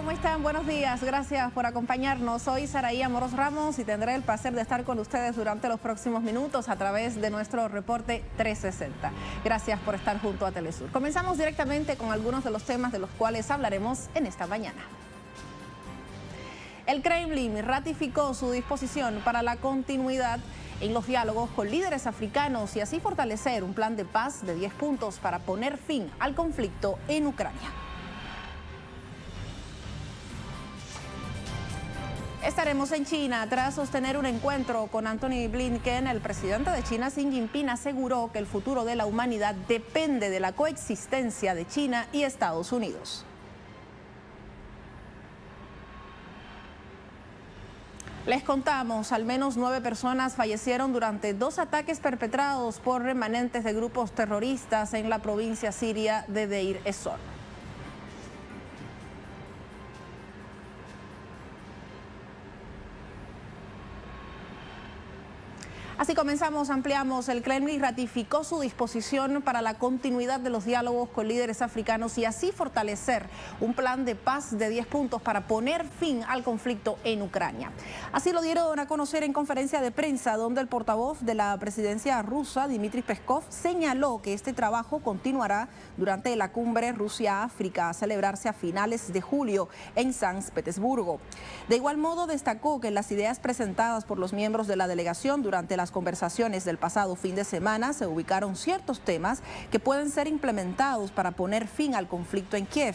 ¿Cómo están? Buenos días. Gracias por acompañarnos. Soy Saraí Amoros Ramos y tendré el placer de estar con ustedes durante los próximos minutos a través de nuestro reporte 360. Gracias por estar junto a Telesur. Comenzamos directamente con algunos de los temas de los cuales hablaremos en esta mañana. El Kremlin ratificó su disposición para la continuidad en los diálogos con líderes africanos y así fortalecer un plan de paz de 10 puntos para poner fin al conflicto en Ucrania. Estaremos en China. Tras sostener un encuentro con Antony Blinken, el presidente de China, Xi Jinping, aseguró que el futuro de la humanidad depende de la coexistencia de China y Estados Unidos. Les contamos, al menos 9 personas fallecieron durante 2 ataques perpetrados por remanentes de grupos terroristas en la provincia siria de Deir ez-Zor. Así comenzamos, ampliamos. El Kremlin ratificó su disposición para la continuidad de los diálogos con líderes africanos y así fortalecer un plan de paz de 10 puntos para poner fin al conflicto en Ucrania. Así lo dieron a conocer en conferencia de prensa, donde el portavoz de la presidencia rusa, Dmitry Peskov, señaló que este trabajo continuará durante la cumbre Rusia-África a celebrarse a finales de julio en San Petersburgo. De igual modo, destacó que las ideas presentadas por los miembros de la delegación durante las conversaciones del pasado fin de semana se ubicaron ciertos temas que pueden ser implementados para poner fin al conflicto en Kiev.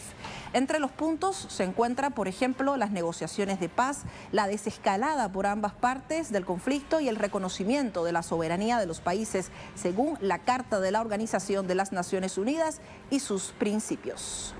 Entre los puntos se encuentra, por ejemplo, las negociaciones de paz, la desescalada por ambas partes del conflicto y el reconocimiento de la soberanía de los países según la Carta de la Organización de las Naciones Unidas y sus principios.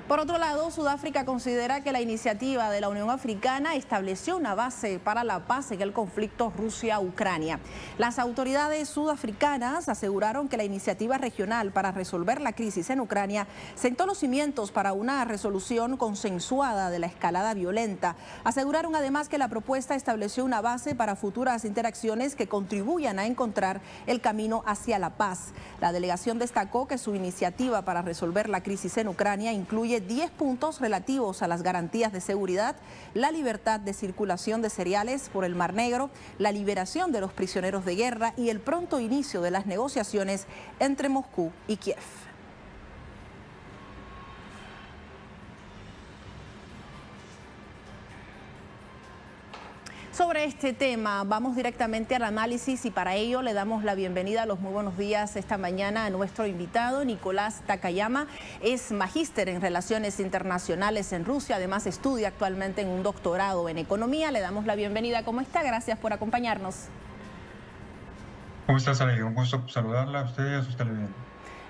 Por otro lado, Sudáfrica considera que la iniciativa de la Unión Africana estableció una base para la paz en el conflicto Rusia-Ucrania. Las autoridades sudafricanas aseguraron que la iniciativa regional para resolver la crisis en Ucrania sentó los cimientos para una resolución consensuada de la escalada violenta. Aseguraron además que la propuesta estableció una base para futuras interacciones que contribuyan a encontrar el camino hacia la paz. La delegación destacó que su iniciativa para resolver la crisis en Ucrania incluye 10 puntos relativos a las garantías de seguridad, la libertad de circulación de cereales por el Mar Negro, la liberación de los prisioneros de guerra y el pronto inicio de las negociaciones entre Moscú y Kiev. Sobre este tema vamos directamente al análisis y para ello le damos la bienvenida a los muy buenos días esta mañana a nuestro invitado Nicolás Takayama. Es magíster en Relaciones Internacionales en Rusia, además estudia actualmente en un doctorado en Economía. Le damos la bienvenida. ¿Cómo está? Gracias por acompañarnos. ¿Cómo estás, Ale? Un gusto saludarla a usted y a sus televidentes.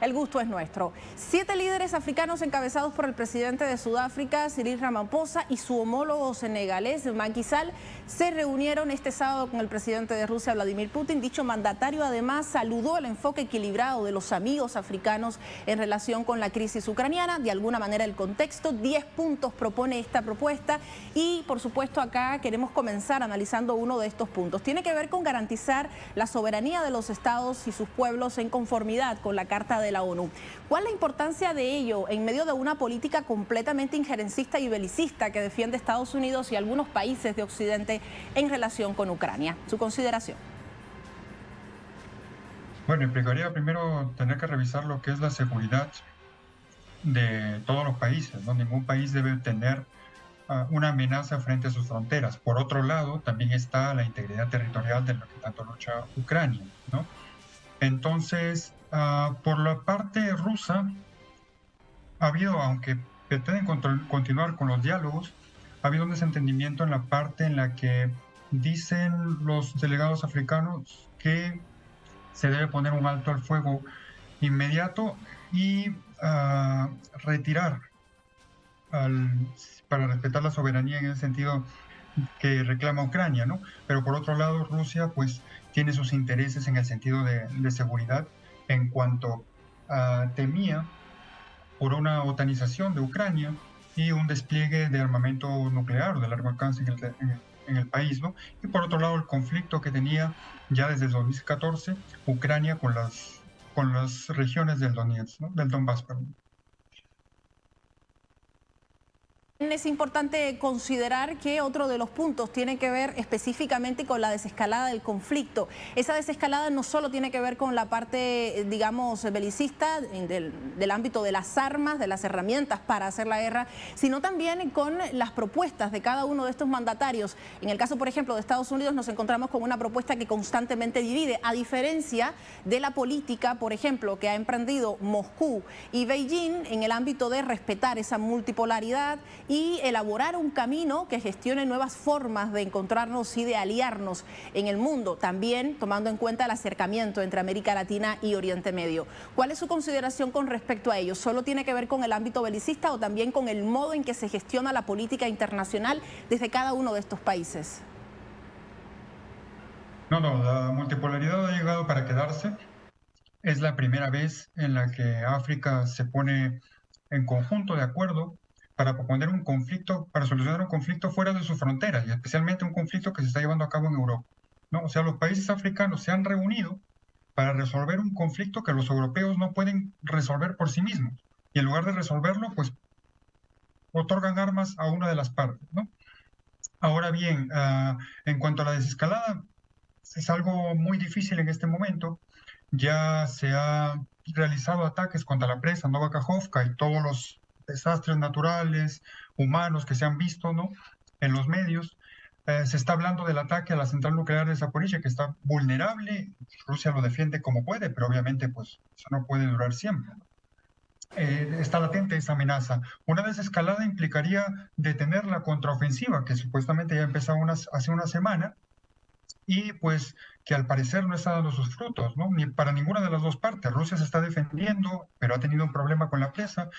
El gusto es nuestro. 7 líderes africanos encabezados por el presidente de Sudáfrica, Cyril Ramaphosa, y su homólogo senegalés, Macky Sall, se reunieron este sábado con el presidente de Rusia, Vladimir Putin. Dicho mandatario además saludó el enfoque equilibrado de los amigos africanos en relación con la crisis ucraniana. De alguna manera el contexto, 10 puntos propone esta propuesta y por supuesto acá queremos comenzar analizando uno de estos puntos. Tiene que ver con garantizar la soberanía de los estados y sus pueblos en conformidad con la Carta de la ONU. ¿Cuál es la importancia de ello en medio de una política completamente injerencista y belicista que defiende Estados Unidos y algunos países de Occidente en relación con Ucrania? Su consideración. Bueno, implicaría primero tener que revisar lo que es la seguridad de todos los países, ¿no? Ningún país debe tener una amenaza frente a sus fronteras. Por otro lado, también está la integridad territorial de lo que tanto lucha Ucrania, ¿no? Entonces, por la parte rusa, ha habido, aunque pretenden continuar con los diálogos, ha habido un desentendimiento en la parte en la que dicen los delegados africanos que se debe poner un alto al fuego inmediato y retirar para respetar la soberanía en el sentido que reclama Ucrania, ¿no? Pero por otro lado, Rusia pues tiene sus intereses en el sentido de seguridad en cuanto temía por una otanización de Ucrania y un despliegue de armamento nuclear de largo alcance en el país, ¿no? Y por otro lado, el conflicto que tenía ya desde el 2014 Ucrania con las regiones del Donetsk, ¿no? Del Donbass, perdón. Es importante considerar que otro de los puntos tiene que ver específicamente con la desescalada del conflicto. Esa desescalada no solo tiene que ver con la parte, digamos, belicista, del ámbito de las armas, de las herramientas para hacer la guerra, sino también con las propuestas de cada uno de estos mandatarios. En el caso, por ejemplo, de Estados Unidos, nos encontramos con una propuesta que constantemente divide, a diferencia de la política, por ejemplo, que ha emprendido Moscú y Beijing en el ámbito de respetar esa multipolaridad y elaborar un camino que gestione nuevas formas de encontrarnos y de aliarnos en el mundo, también tomando en cuenta el acercamiento entre América Latina y Oriente Medio. ¿Cuál es su consideración con respecto a ello? ¿Solo tiene que ver con el ámbito belicista o también con el modo en que se gestiona la política internacional desde cada uno de estos países? No, la multipolaridad ha llegado para quedarse. Es la primera vez en la que África se pone en conjunto de acuerdo para proponer un conflicto, para solucionar un conflicto fuera de sus fronteras, y especialmente un conflicto que se está llevando a cabo en Europa, ¿no? O sea, los países africanos se han reunido para resolver un conflicto que los europeos no pueden resolver por sí mismos. Y en lugar de resolverlo, pues otorgan armas a una de las partes, ¿no? Ahora bien, en cuanto a la desescalada, es algo muy difícil en este momento. Ya se han realizado ataques contra la presa Nova Kakhovka y todos los desastres naturales, humanos que se han visto, ¿no?, en los medios. Se está hablando del ataque a la central nuclear de Zaporizhia, que está vulnerable. Rusia lo defiende como puede, pero obviamente pues eso no puede durar siempre. Está latente esa amenaza. Una desescalada implicaría detener la contraofensiva, que supuestamente ya empezó hace una semana, y pues que al parecer no está dando sus frutos, ¿no? Ni para ninguna de las dos partes. Rusia se está defendiendo, pero ha tenido un problema con la presa.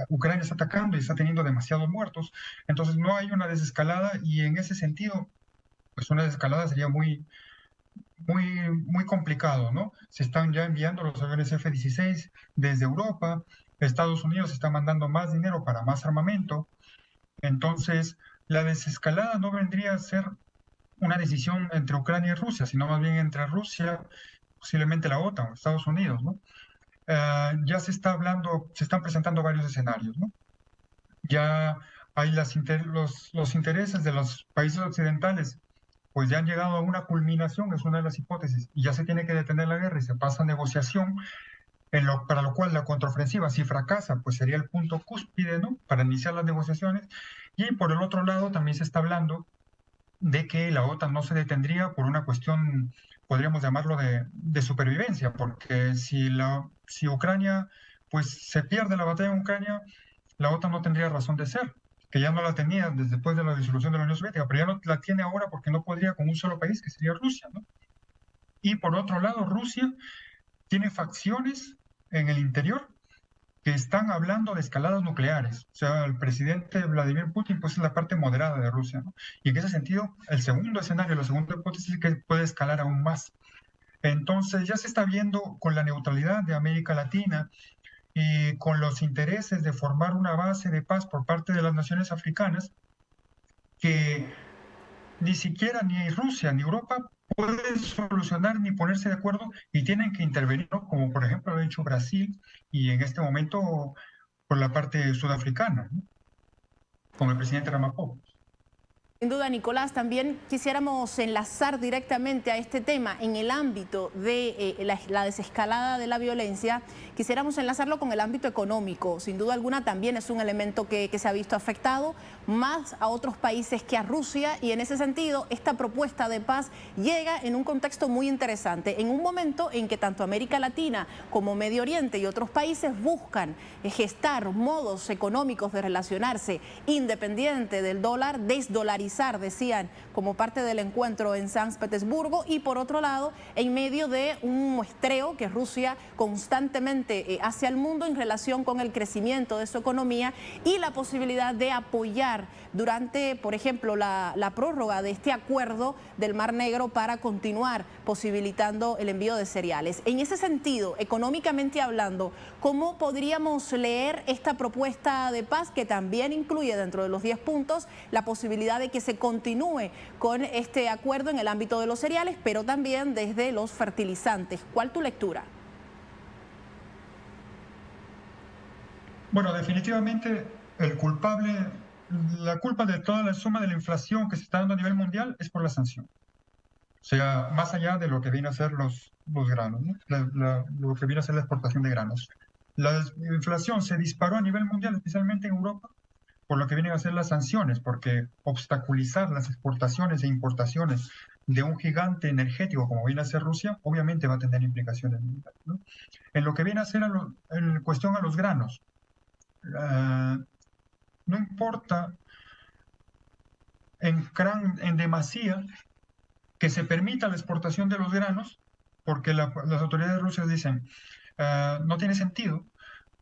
Ucrania está atacando y está teniendo demasiados muertos. Entonces no hay una desescalada, y en ese sentido, pues una desescalada sería muy complicado, ¿no? Se están ya enviando los aviones F-16 desde Europa. Estados Unidos está mandando más dinero para más armamento. Entonces, la desescalada no vendría a ser una decisión entre Ucrania y Rusia, sino más bien entre Rusia, posiblemente la OTAN, Estados Unidos, ¿no? Ya se está hablando, se están presentando varios escenarios, ¿no? Ya hay los intereses de los países occidentales, pues ya han llegado a una culminación, es una de las hipótesis, y ya se tiene que detener la guerra y se pasa a negociación, para lo cual la contraofensiva, si fracasa, pues sería el punto cúspide, ¿no?, para iniciar las negociaciones. Y por el otro lado también se está hablando de que la OTAN no se detendría por una cuestión, podríamos llamarlo, de supervivencia, porque si Ucrania pues se pierde la batalla en Ucrania, la OTAN no tendría razón de ser, que ya no la tenía después de la disolución de la Unión Soviética, pero ya no la tiene ahora porque no podría con un solo país, que sería Rusia, ¿no? Y por otro lado, Rusia tiene facciones en el interior que están hablando de escaladas nucleares. O sea, el presidente Vladimir Putin pues es la parte moderada de Rusia, ¿no? Y en ese sentido, el segundo escenario, la segunda hipótesis es que puede escalar aún más. Entonces ya se está viendo con la neutralidad de América Latina y con los intereses de formar una base de paz por parte de las naciones africanas, que ni siquiera ni Rusia ni Europa pueden solucionar ni ponerse de acuerdo, y tienen que intervenir, ¿no?, como por ejemplo lo ha hecho Brasil y en este momento por la parte sudafricana, ¿no?, con el presidente Ramaphosa. Sin duda, Nicolás, también quisiéramos enlazar directamente a este tema en el ámbito de la desescalada de la violencia. Quisiéramos enlazarlo con el ámbito económico. Sin duda alguna también es un elemento que se ha visto afectado más a otros países que a Rusia, y en ese sentido esta propuesta de paz llega en un contexto muy interesante, en un momento en que tanto América Latina como Medio Oriente y otros países buscan gestar modos económicos de relacionarse independiente del dólar, desdolarizar, decían, como parte del encuentro en San Petersburgo, y por otro lado, en medio de un muestreo que Rusia constantemente hace al mundo en relación con el crecimiento de su economía y la posibilidad de apoyar durante, por ejemplo, la prórroga de este acuerdo del Mar Negro para continuar posibilitando el envío de cereales. En ese sentido, económicamente hablando, ¿cómo podríamos leer esta propuesta de paz que también incluye dentro de los 10 puntos la posibilidad de que que se continúe con este acuerdo en el ámbito de los cereales, pero también desde los fertilizantes. ¿Cuál tu lectura? Bueno, definitivamente la culpa de toda la suma de la inflación que se está dando a nivel mundial es por la sanción. O sea, más allá de lo que viene a ser los granos, ¿no? Lo que viene a ser la exportación de granos. La inflación se disparó a nivel mundial, especialmente en Europa, por lo que vienen a ser las sanciones, porque obstaculizar las exportaciones e importaciones de un gigante energético como viene a ser Rusia, obviamente va a tener implicaciones militares, ¿no? En lo que viene a ser en cuestión a los granos, no importa en demasía que se permita la exportación de los granos, porque las autoridades rusas dicen no tiene sentido,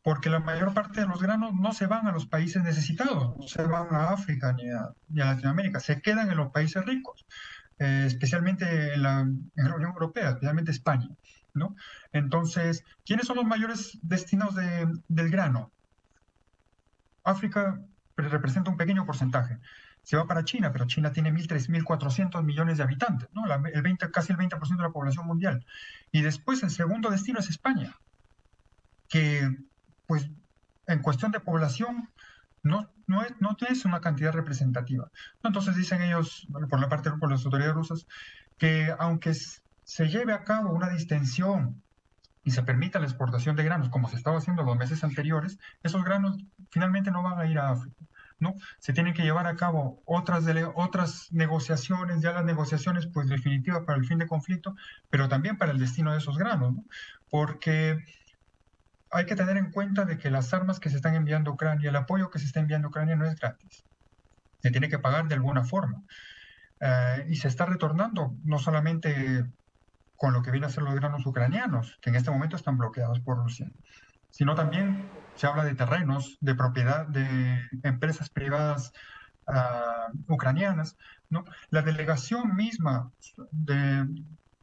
porque la mayor parte de los granos no se van a los países necesitados, no se van a África ni a Latinoamérica, se quedan en los países ricos, especialmente en la Unión Europea, especialmente España, ¿no? Entonces, ¿quiénes son los mayores destinos del grano? África representa un pequeño porcentaje. Se va para China, pero China tiene 1.400 millones de habitantes, ¿no? Casi el 20% de la población mundial. Y después el segundo destino es España, que pues en cuestión de población no es una cantidad representativa. Entonces dicen ellos, por las autoridades rusas, que aunque se lleve a cabo una distensión y se permita la exportación de granos, como se estaba haciendo los meses anteriores, esos granos finalmente no van a ir a África, ¿no? Se tienen que llevar a cabo otras negociaciones, ya las negociaciones pues definitivas para el fin de conflicto, pero también para el destino de esos granos, ¿no? Porque hay que tener en cuenta de que las armas que se están enviando a Ucrania, el apoyo que se está enviando a Ucrania no es gratis. Se tiene que pagar de alguna forma. Y se está retornando no solamente con lo que viene a ser los granos ucranianos, que en este momento están bloqueados por Rusia, sino también se habla de terrenos, de propiedad de empresas privadas ucranianas, ¿no? La delegación misma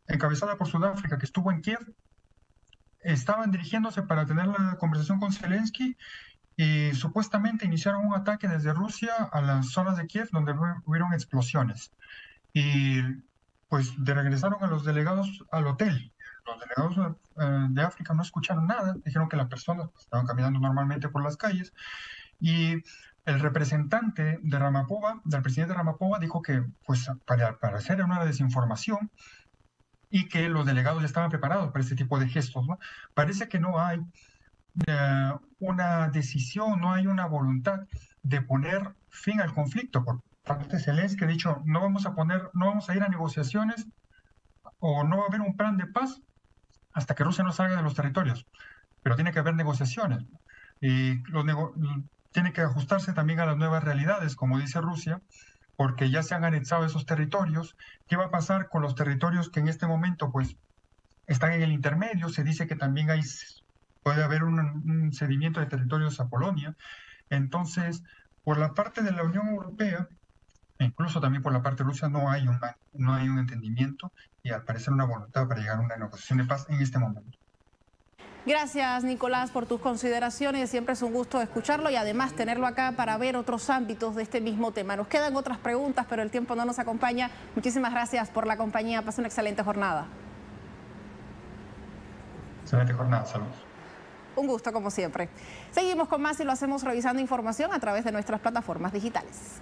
encabezada por Sudáfrica, que estuvo en Kiev, estaban dirigiéndose para tener la conversación con Zelensky y supuestamente iniciaron un ataque desde Rusia a las zonas de Kiev donde hubieron explosiones. Y pues regresaron a los delegados al hotel. Los delegados de África no escucharon nada, dijeron que las personas estaban caminando normalmente por las calles. Y el representante de Ramaphosa, del presidente Ramaphosa, dijo que pues para hacer una desinformación y que los delegados ya estaban preparados para este tipo de gestos, ¿no? Parece que no hay una decisión, no hay una voluntad de poner fin al conflicto por parte de Zelensky, que ha dicho no vamos a ir a negociaciones o no va a haber un plan de paz hasta que Rusia no salga de los territorios, pero tiene que haber negociaciones y tiene que ajustarse también a las nuevas realidades, como dice Rusia, porque ya se han anexado esos territorios. ¿Qué va a pasar con los territorios que en este momento pues están en el intermedio? Se dice que también puede haber un cedimiento de territorios a Polonia. Entonces, por la parte de la Unión Europea, e incluso también por la parte de Rusia, no hay un entendimiento y al parecer una voluntad para llegar a una negociación de paz en este momento. Gracias, Nicolás, por tus consideraciones. Siempre es un gusto escucharlo y además tenerlo acá para ver otros ámbitos de este mismo tema. Nos quedan otras preguntas, pero el tiempo no nos acompaña. Muchísimas gracias por la compañía. Pase una excelente jornada. Excelente jornada. Saludos. Un gusto, como siempre. Seguimos con más y lo hacemos revisando información a través de nuestras plataformas digitales.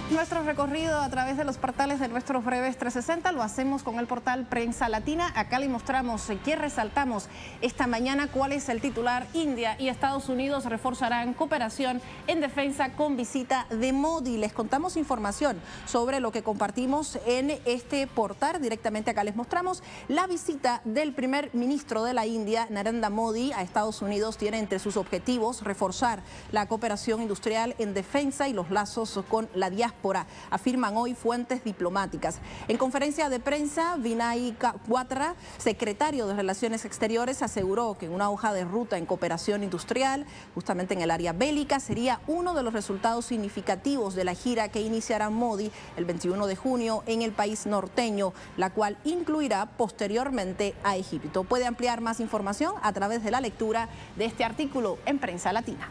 Nuestro recorrido a través de los portales de nuestros breves 360 lo hacemos con el portal Prensa Latina. Acá le mostramos qué resaltamos esta mañana, cuál es el titular. India y Estados Unidos reforzarán cooperación en defensa con visita de Modi. Les contamos información sobre lo que compartimos en este portal. Directamente acá les mostramos la visita del primer ministro de la India, Narendra Modi, a Estados Unidos. Tiene entre sus objetivos reforzar la cooperación industrial en defensa y los lazos con la diáspora diáspora, afirman hoy fuentes diplomáticas. En conferencia de prensa, Vinay Quatra, secretario de Relaciones Exteriores, aseguró que una hoja de ruta en cooperación industrial, justamente en el área bélica, sería uno de los resultados significativos de la gira que iniciará Modi el 21 de junio en el país norteño, la cual incluirá posteriormente a Egipto. Puede ampliar más información a través de la lectura de este artículo en Prensa Latina.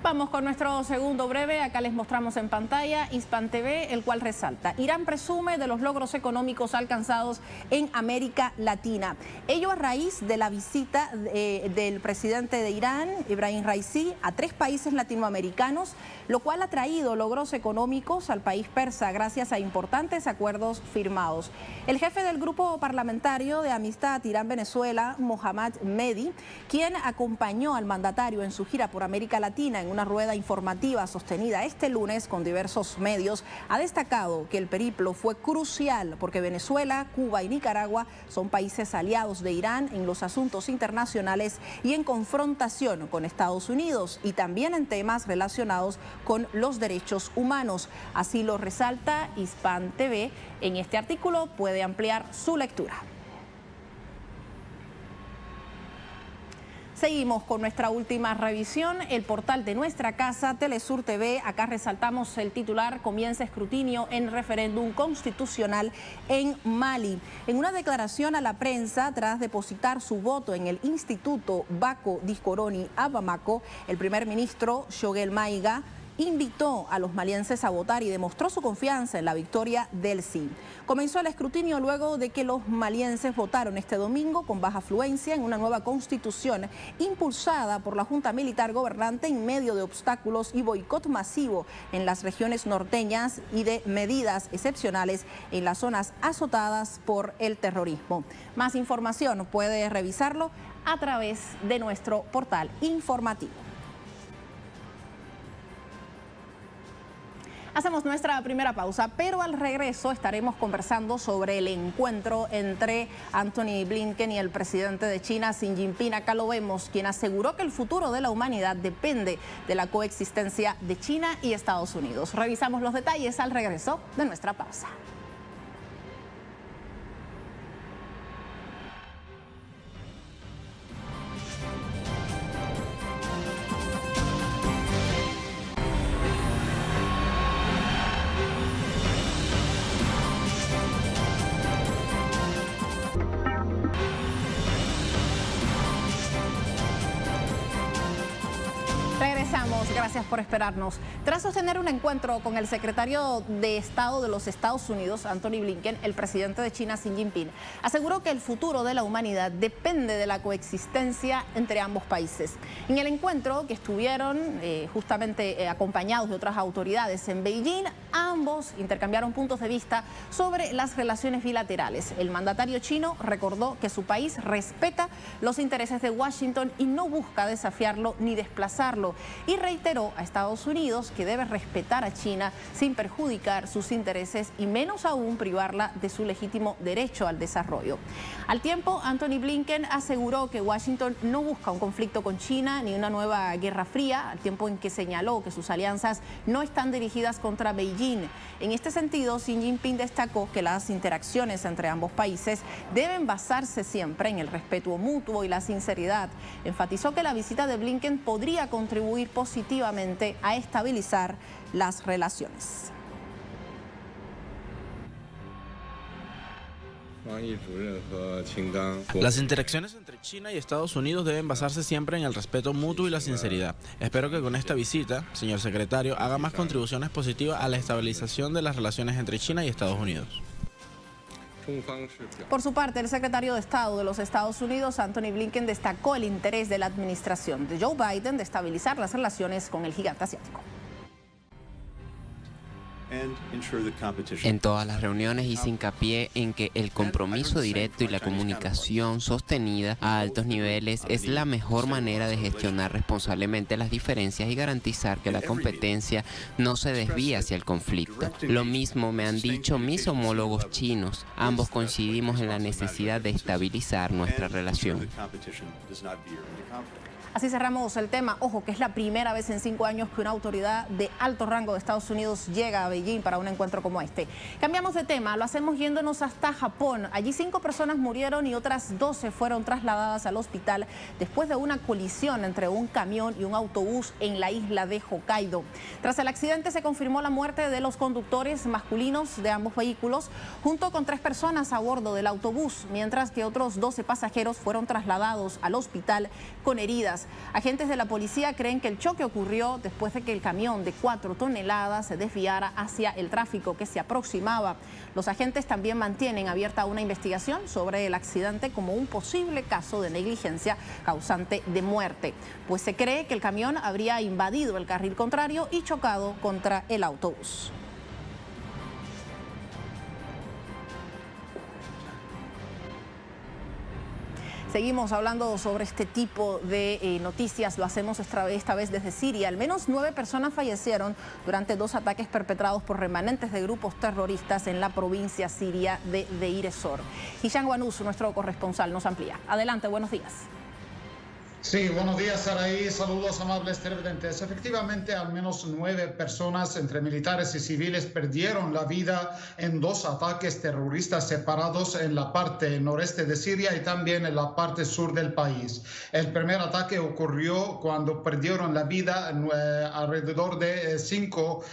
Vamos con nuestro segundo breve. Acá les mostramos en pantalla Hispan TV, el cual resalta: Irán presume de los logros económicos alcanzados en América Latina. Ello a raíz de la visita del presidente de Irán, Ebrahim Raisi, a 3 países latinoamericanos, lo cual ha traído logros económicos al país persa gracias a importantes acuerdos firmados. El jefe del grupo parlamentario de amistad Irán-Venezuela, Mohammad Mehdi, quien acompañó al mandatario en su gira por América Latina en una rueda informativa sostenida este lunes con diversos medios, ha destacado que el periplo fue crucial porque Venezuela, Cuba y Nicaragua son países aliados de Irán en los asuntos internacionales y en confrontación con Estados Unidos, y también en temas relacionados con los derechos humanos. Así lo resalta Hispan TV. En este artículo puede ampliar su lectura. Seguimos con nuestra última revisión, el portal de nuestra casa, Telesur TV. Acá resaltamos el titular: comienza escrutinio en referéndum constitucional en Mali. En una declaración a la prensa, tras depositar su voto en el Instituto Bako Discoroni a Bamako, el primer ministro Choguel Maïga invitó a los malienses a votar y demostró su confianza en la victoria del sí. Comenzó el escrutinio luego de que los malienses votaron este domingo con baja afluencia en una nueva constitución impulsada por la Junta Militar gobernante en medio de obstáculos y boicot masivo en las regiones norteñas y de medidas excepcionales en las zonas azotadas por el terrorismo. Más información puede revisarlo a través de nuestro portal informativo. Hacemos nuestra primera pausa, pero al regreso estaremos conversando sobre el encuentro entre Antony Blinken y el presidente de China, Xi Jinping. Acá lo vemos, quien aseguró que el futuro de la humanidad depende de la coexistencia de China y Estados Unidos. Revisamos los detalles al regreso de nuestra pausa. Gracias por esperarnos. Tras sostener un encuentro con el secretario de Estado de los Estados Unidos, Antony Blinken, el presidente de China, Xi Jinping, aseguró que el futuro de la humanidad depende de la coexistencia entre ambos países. En el encuentro, que estuvieron justamente acompañados de otras autoridades en Beijing, ambos intercambiaron puntos de vista sobre las relaciones bilaterales. El mandatario chino recordó que su país respeta los intereses de Washington y no busca desafiarlo ni desplazarlo, y reiteró a Estados Unidos que debe respetar a China sin perjudicar sus intereses y menos aún privarla de su legítimo derecho al desarrollo. Al tiempo, Antony Blinken aseguró que Washington no busca un conflicto con China ni una nueva guerra fría, al tiempo en que señaló que sus alianzas no están dirigidas contra Beijing. En este sentido, Xi Jinping destacó que las interacciones entre ambos países deben basarse siempre en el respeto mutuo y la sinceridad. Enfatizó que la visita de Blinken podría contribuir positivamente a estabilizar las relaciones. Las interacciones entre China y Estados Unidos deben basarse siempre en el respeto mutuo y la sinceridad. Espero que con esta visita, señor secretario, haga más contribuciones positivas a la estabilización de las relaciones entre China y Estados Unidos. Por su parte, el secretario de Estado de los Estados Unidos, Antony Blinken, destacó el interés de la administración de Joe Biden de estabilizar las relaciones con el gigante asiático. En todas las reuniones hice hincapié en que el compromiso directo y la comunicación sostenida a altos niveles es la mejor manera de gestionar responsablemente las diferencias y garantizar que la competencia no se desvíe hacia el conflicto. Lo mismo me han dicho mis homólogos chinos. Ambos coincidimos en la necesidad de estabilizar nuestra relación. Así cerramos el tema. Ojo, que es la primera vez en 5 años que una autoridad de alto rango de Estados Unidos llega a Beijing para un encuentro como este. Cambiamos de tema, lo hacemos yéndonos hasta Japón. Allí 5 personas murieron y otras 12 fueron trasladadas al hospital después de una colisión entre un camión y un autobús en la isla de Hokkaido. Tras el accidente se confirmó la muerte de los conductores masculinos de ambos vehículos, junto con 3 personas a bordo del autobús, mientras que otros 12 pasajeros fueron trasladados al hospital con heridas. Agentes de la policía creen que el choque ocurrió después de que el camión de 4 toneladas se desviara hacia el tráfico que se aproximaba. Los agentes también mantienen abierta una investigación sobre el accidente como un posible caso de negligencia causante de muerte, pues se cree que el camión habría invadido el carril contrario y chocado contra el autobús. Seguimos hablando sobre este tipo de noticias, lo hacemos esta vez desde Siria. Al menos 9 personas fallecieron durante 2 ataques perpetrados por remanentes de grupos terroristas en la provincia siria de Deir ez-Zor. Hisham Wanous, nuestro corresponsal, nos amplía. Adelante, buenos días. Sí, buenos días, Saraí. Saludos, amables televidentes. Efectivamente, al menos 9 personas, entre militares y civiles, perdieron la vida en 2 ataques terroristas separados en la parte noreste de Siria y también en la parte sur del país. El primer ataque ocurrió cuando perdieron la vida alrededor de 5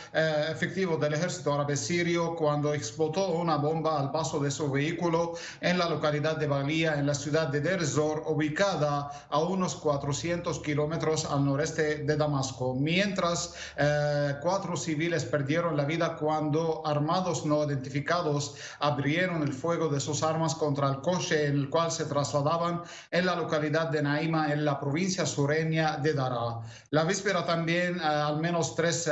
efectivos del ejército árabe sirio cuando explotó una bomba al paso de su vehículo en la localidad de Baglia, en la ciudad de Deir ez-Zor, ubicada a unos 400 kilómetros al noreste de Damasco, mientras 4 civiles perdieron la vida cuando armados no identificados abrieron el fuego de sus armas contra el coche en el cual se trasladaban en la localidad de Naima, en la provincia sureña de Daraa. La víspera también al menos 3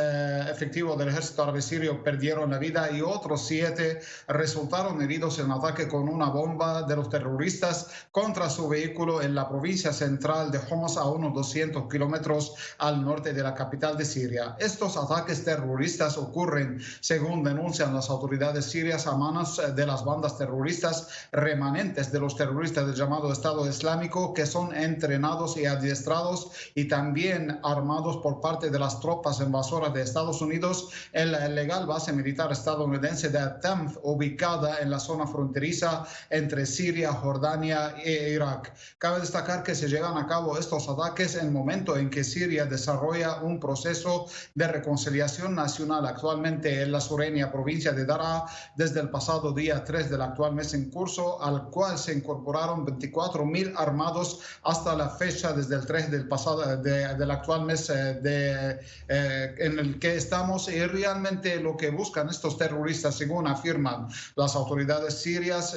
efectivos del ejército árabe sirio perdieron la vida y otros 7 resultaron heridos en ataque con una bomba de los terroristas contra su vehículo en la provincia central de Homs, a unos 200 kilómetros al norte de la capital de Siria. Estos ataques terroristas ocurren, según denuncian las autoridades sirias, a manos de las bandas terroristas remanentes de los terroristas del llamado Estado Islámico, que son entrenados y adiestrados y también armados por parte de las tropas invasoras de Estados Unidos en la ilegal base militar estadounidense de Atamf, ubicada en la zona fronteriza entre Siria, Jordania e Irak. Cabe destacar que se llevan a cabo estos ataques en el momento en que Siria desarrolla un proceso de reconciliación nacional actualmente en la sureña provincia de Daraa desde el pasado día 3 del actual mes en curso, al cual se incorporaron 24.000 armados hasta la fecha desde el 3 del actual mes en el que estamos, y realmente lo que buscan estos terroristas, según afirman las autoridades sirias,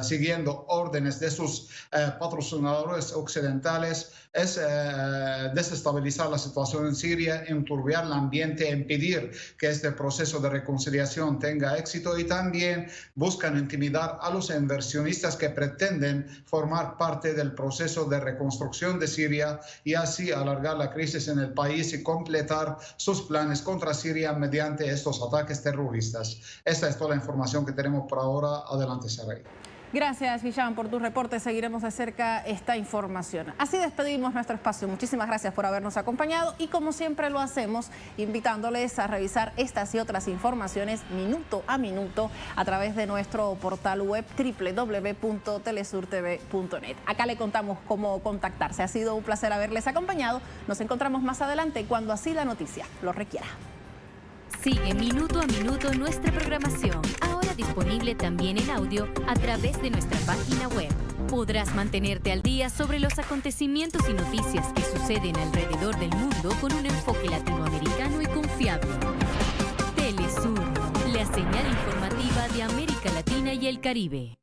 siguiendo órdenes de sus patrocinadores occidentales, es desestabilizar la situación en Siria, enturbiar el ambiente, impedir que este proceso de reconciliación tenga éxito, y también buscan intimidar a los inversionistas que pretenden formar parte del proceso de reconstrucción de Siria y así alargar la crisis en el país y completar sus planes contra Siria mediante estos ataques terroristas. Esta es toda la información que tenemos por ahora. Adelante, Saray. Gracias, Hisham, por tu reporte. Seguiremos de cerca esta información. Así despedimos nuestro espacio. Muchísimas gracias por habernos acompañado y, como siempre lo hacemos, invitándoles a revisar estas y otras informaciones minuto a minuto a través de nuestro portal web www.telesurtv.net. Acá le contamos cómo contactarse. Ha sido un placer haberles acompañado. Nos encontramos más adelante cuando así la noticia lo requiera. Sigue minuto a minuto nuestra programación, ahora disponible también en audio a través de nuestra página web. Podrás mantenerte al día sobre los acontecimientos y noticias que suceden alrededor del mundo con un enfoque latinoamericano y confiable. Telesur, la señal informativa de América Latina y el Caribe.